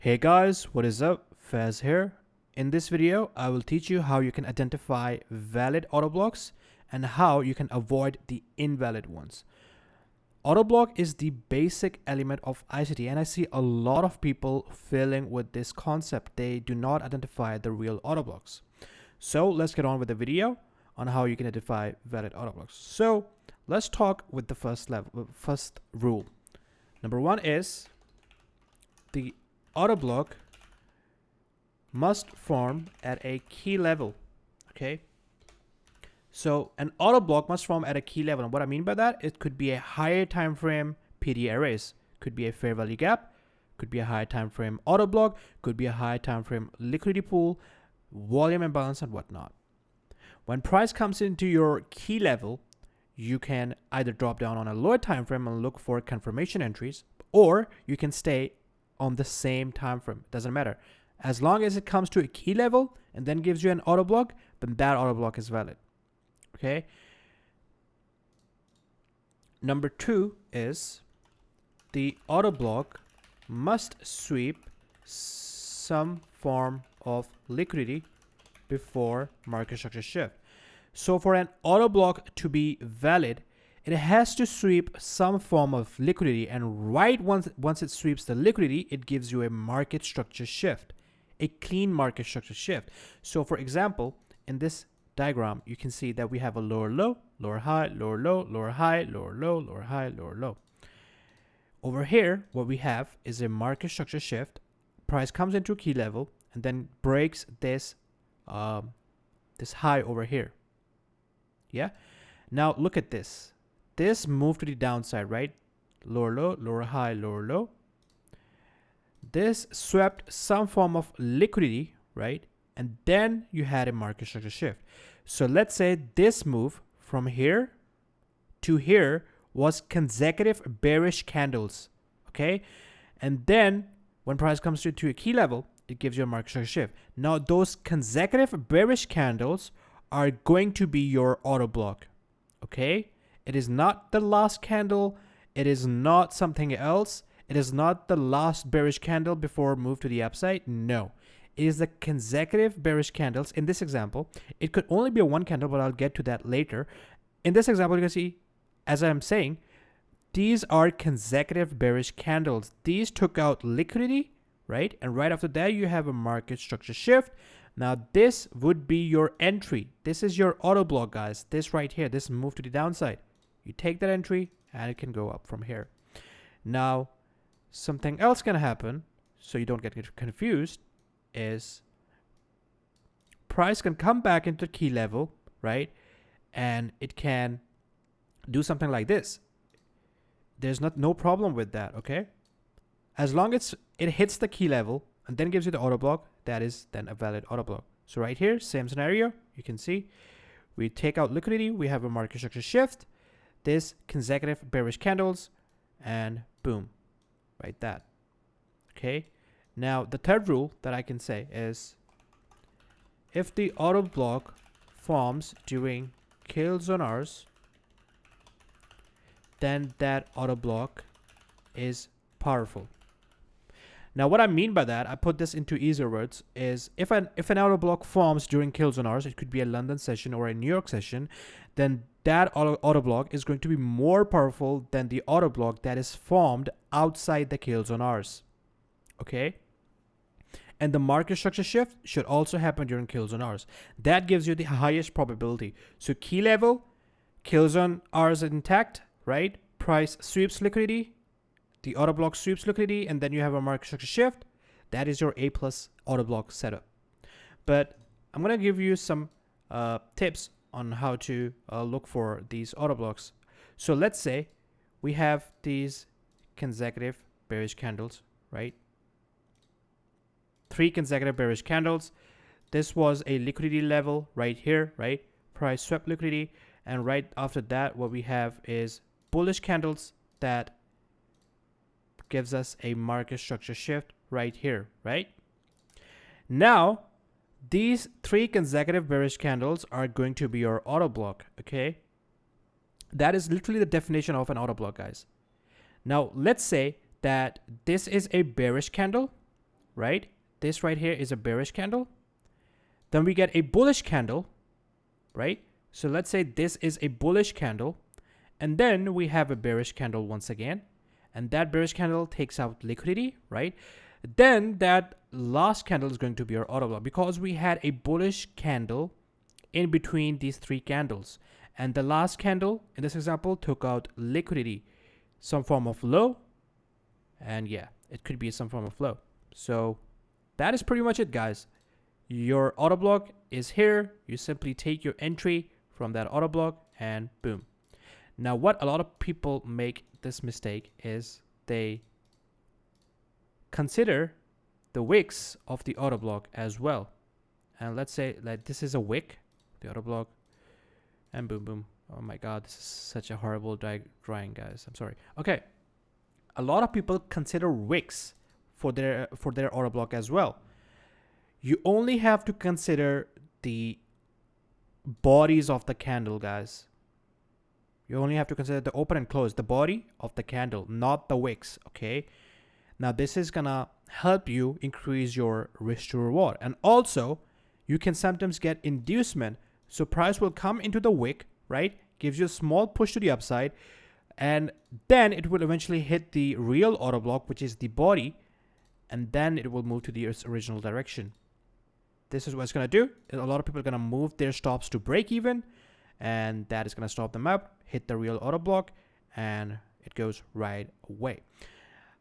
Hey guys, what is up? Faiz here. In this video, I will teach you how you can identify valid auto blocks and how you can avoid the invalid ones. Auto block is the basic element of ICT, and I see a lot of people failing with this concept. They do not identify the real auto blocks. So let's get on with the video on how you can identify valid auto blocks. So let's talk with the first rule. Number one is the auto block must form at a key level. Okay, so an auto block must form at a key level, and what I mean by that, it could be a higher time frame PD arrays, could be a fair value gap, could be a higher time frame auto block, could be a higher time frame liquidity pool, volume imbalance, and whatnot. When price comes into your key level, you can either drop down on a lower time frame and look for confirmation entries, or you can stay on the same time frame. Doesn't matter, as long as it comes to a key level and then gives you an auto block, then that auto block is valid. Okay, number two is the auto block must sweep some form of liquidity before market structure shift. So for an auto block to be valid, it has to sweep some form of liquidity, and right once it sweeps the liquidity, it gives you a market structure shift, a clean market structure shift. So for example, in this diagram, you can see that we have a lower low, lower high, lower low, lower high, lower low, lower high, lower low. Over here, what we have is a market structure shift. Price comes into a key level and then breaks this this high over here. Yeah. Now look at this. This moved to the downside, right? Lower low, lower high, lower low. This swept some form of liquidity, right? And then you had a market structure shift. So let's say this move from here to here was consecutive bearish candles, okay? And then when price comes to a key level, it gives you a market structure shift. Now those consecutive bearish candles are going to be your auto block, okay? It is not the last candle. It is not something else. It is not the last bearish candle before move to the upside. No, it is the consecutive bearish candles. In this example, it could only be a one candle, but I'll get to that later. In this example, you can see, as I'm saying, these are consecutive bearish candles. These took out liquidity, right? And right after that, you have a market structure shift. Now this would be your entry. This is your auto block, guys. This right here, this move to the downside. You take that entry and it can go up from here. Now, something else can happen, so you don't get confused, is price can come back into key level, right? And it can do something like this. There's no problem with that, okay? As long as it hits the key level and then gives you the auto block, that is then a valid auto block. So right here, same scenario, you can see we take out liquidity, we have a market structure shift, this consecutive bearish candles, and boom, right that. Okay, now the third rule that I can say is if the auto block forms during kill zone hours, then that auto block is powerful. Now what I mean by that, I put this into easier words, is if an auto block forms during kill zone hours, it could be a London session or a New York session, then that auto block is going to be more powerful than the auto block that is formed outside the kill zone hours. Okay? And the market structure shift should also happen during kill zone hours. That gives you the highest probability. So key level, kill zone hours intact, right? Price sweeps liquidity, the auto block sweeps liquidity, and then you have a market structure shift. That is your A+ auto block setup. But I'm going to give you some tips on how to look for these auto blocks. So let's say we have these consecutive bearish candles, right? 3 consecutive bearish candles. This was a liquidity level right here, right? Price swept liquidity. And right after that, what we have is bullish candles that gives us a market structure shift right here, right? Now, these 3 consecutive bearish candles are going to be your auto block, okay? That is literally the definition of an auto block, guys. Now, let's say that this is a bearish candle right? This right here is a bearish candle. Then we get a bullish candle, right? So let's say this is a bullish candle. And then we have a bearish candle once again. And that bearish candle takes out liquidity, right? Then that last candle is going to be our auto block because we had a bullish candle in between these three candles. And the last candle in this example took out liquidity, some form of low. And yeah, it could be some form of low. So that is pretty much it, guys. Your auto block is here. You simply take your entry from that auto block and boom. Now, what a lot of people make this mistake is they consider the wicks of the auto block as well. And let's say like this is a wick, the auto block, and boom, boom. Oh my God, this is such a horrible drawing, guys. I'm sorry. Okay. A lot of people consider wicks for their auto block as well. You only have to consider the bodies of the candle, guys. You only have to consider the open and close, the body of the candle, not the wicks, okay? Now, this is gonna help you increase your risk to reward. And also, you can sometimes get inducement. So price will come into the wick, right? Gives you a small push to the upside. And then it will eventually hit the real auto block, which is the body. And then it will move to the original direction. This is what it's going to do. A lot of people are going to move their stops to break even. And that is going to stop them up, hit the real auto block, and it goes right away.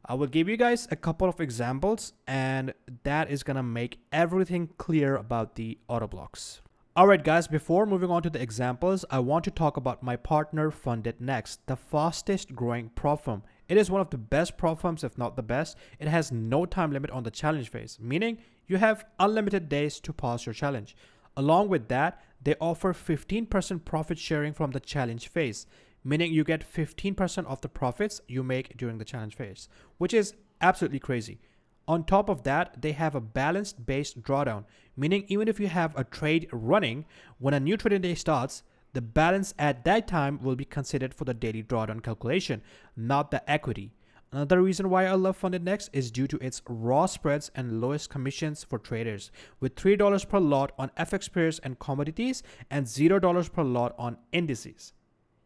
I will give you guys a couple of examples, and that is going to make everything clear about the auto blocks. Alright guys, before moving on to the examples, I want to talk about my partner Funded Next, the fastest growing prop firm. It is one of the best prop firms, if not the best. It has no time limit on the challenge phase, meaning you have unlimited days to pass your challenge. Along with that, they offer 15% profit sharing from the challenge phase, meaning you get 15% of the profits you make during the challenge phase, which is absolutely crazy. On top of that, they have a balanced based drawdown, meaning even if you have a trade running, when a new trading day starts, the balance at that time will be considered for the daily drawdown calculation, not the equity. Another reason why I love Funded Next is due to its raw spreads and lowest commissions for traders, with $3 per lot on FX pairs and commodities and $0 per lot on indices.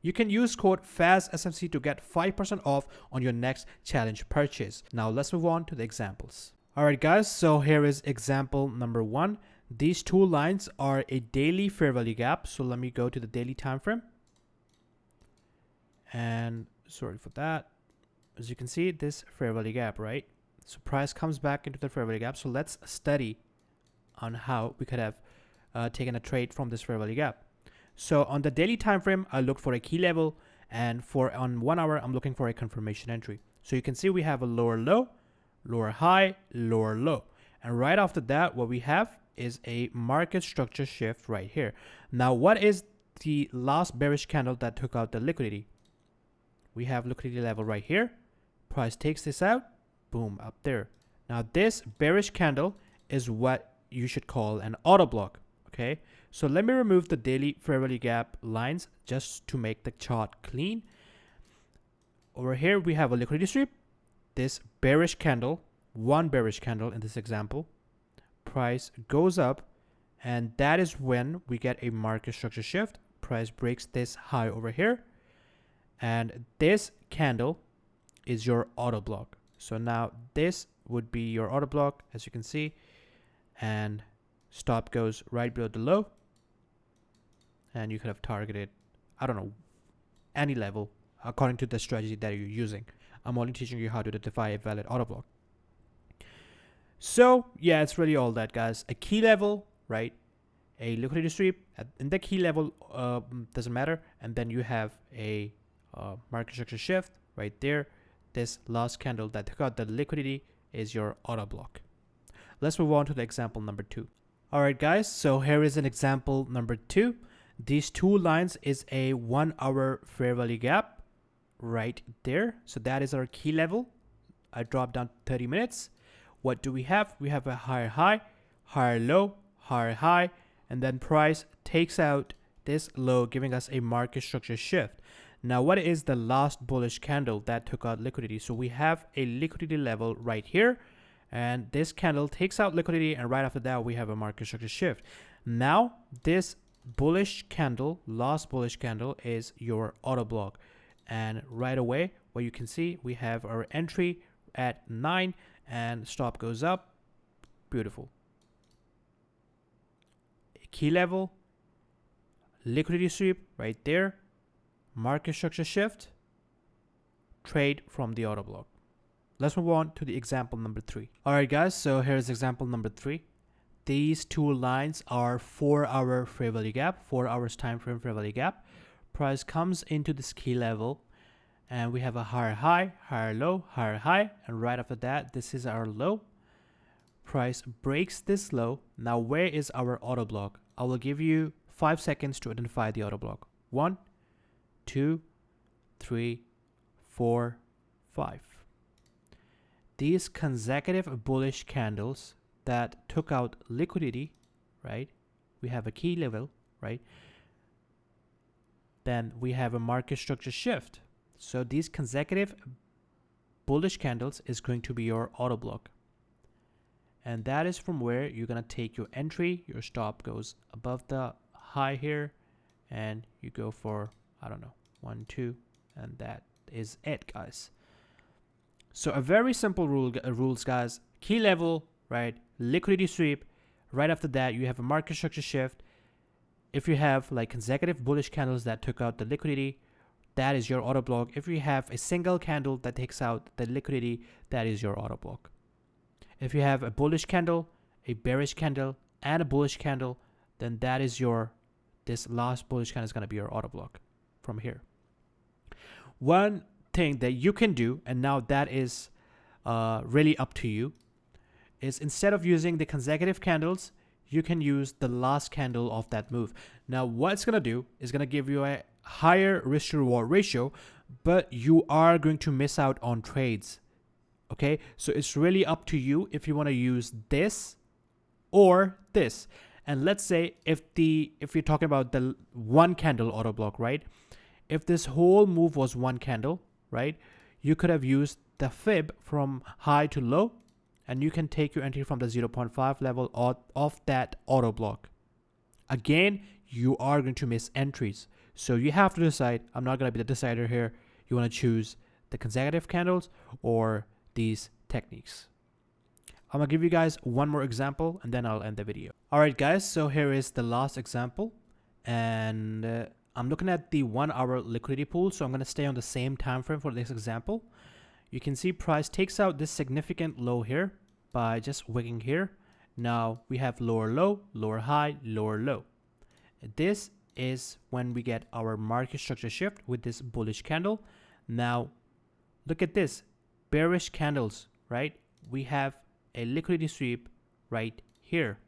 You can use code FAZSMC to get 5% off on your next challenge purchase. Now let's move on to the examples. Alright guys, so here is example number 1. These two lines are a daily fair value gap. So let me go to the daily time frame. And sorry for that. As you can see, this fair value gap, right? So price comes back into the fair value gap. So let's study on how we could have taken a trade from this fair value gap. So on the daily time frame, I look for a key level, and on 1 hour, I'm looking for a confirmation entry. So you can see we have a lower low, lower high, lower low. And right after that, what we have is a market structure shift right here. Now, what is the last bearish candle that took out the liquidity? We have liquidity level right here. Price takes this out, boom, up there. Now, this bearish candle is what you should call an auto block, okay? So let me remove the daily fair value gap lines just to make the chart clean. Over here, we have a liquidity sweep. This bearish candle, one bearish candle in this example, price goes up, and that is when we get a market structure shift. Price breaks this high over here, and this candle is your auto block. So now this would be your auto block, as you can see, and stop goes right below the low. And you could have targeted, I don't know, any level according to the strategy that you're using. I'm only teaching you how to identify a valid auto block. So yeah, it's really all that, guys. A key level, right? A liquidity sweep in the key level doesn't matter. And then you have a market structure shift right there. This last candle that took out the liquidity is your auto block. Let's move on to the example number 2. All right, guys. So here is an example number 2. These two lines is a 1 hour fair value gap right there. So that is our key level. I dropped down 30 minutes. What do we have? We have a higher high, higher low, higher high, and then price takes out this low, giving us a market structure shift. Now, what is the last bullish candle that took out liquidity? So we have a liquidity level right here, and this candle takes out liquidity, and right after that we have a market structure shift. Now this bullish candle, last bullish candle, is your auto block, and right away what you can see, we have our entry at 9 and stop goes up. Beautiful. Key level, liquidity sweep right there, market structure shift, trade from the auto block. Let's move on to the example number 3. Alright guys, so here's example number 3. These two lines are 4-hour fair value gap, 4 hours time frame fair value gap. Price comes into this key level and we have a higher high, higher low, higher high, and right after that this is our low. Price breaks this low. Now where is our auto block? I will give you 5 seconds to identify the auto block. 1, 2, 3, 4, 5. These consecutive bullish candles that took out liquidity, right? We have a key level, right? Then we have a market structure shift. So these consecutive bullish candles is going to be your auto block. And that is from where you're going to take your entry. Your stop goes above the high here, and you go for, I don't know, 1, 2, and that is it, guys. So a very simple rules, guys. Key level, right? Liquidity sweep. Right after that, you have a market structure shift. If you have like consecutive bullish candles that took out the liquidity, that is your auto block. If you have a single candle that takes out the liquidity, that is your auto block. If you have a bullish candle, a bearish candle, and a bullish candle, then that is this last bullish candle is going to be your auto block from here. One thing that you can do, and now that is really up to you, is instead of using the consecutive candles, you can use the last candle of that move. Now what it's going to do is going to give you a higher risk to reward ratio, but you are going to miss out on trades. Okay, so it's really up to you if you want to use this or this. And let's say if you're talking about the one candle auto block, right? If this whole move was one candle, right, you could have used the fib from high to low, and you can take your entry from the 0.5 level off that auto block. Again, you are going to miss entries, so you have to decide. I'm not going to be the decider here. You want to choose the consecutive candles or these techniques. I'm gonna give you guys one more example and then I'll end the video. All right guys, so here is the last example, and I'm looking at the 1 hour liquidity pool, so I'm gonna stay on the same time frame for this example. You can see price takes out this significant low here by just wicking here. Now we have lower low, lower high, lower low. This is when we get our market structure shift with this bullish candle. Now look at this, bearish candles, right? We have a liquidity sweep right here,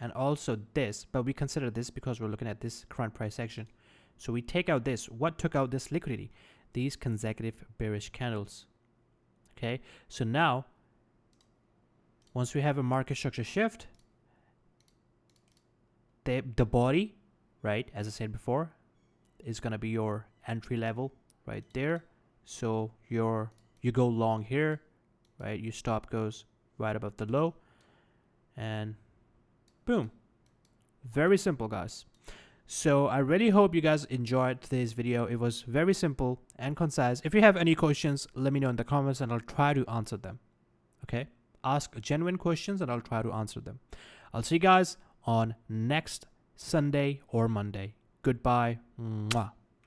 and also this, but we consider this because we're looking at this current price action. So we take out this. What took out this liquidity? These consecutive bearish candles. Okay, so now once we have a market structure shift, the body, right, as I said before, is gonna be your entry level right there. So you go long here, right? Your stop goes right above the low, and boom. Very simple, guys. So I really hope you guys enjoyed today's video. It was very simple and concise. If you have any questions, let me know in the comments and I'll try to answer them. Okay? Ask genuine questions and I'll try to answer them. I'll see you guys on next Sunday or Monday. Goodbye. Mwah.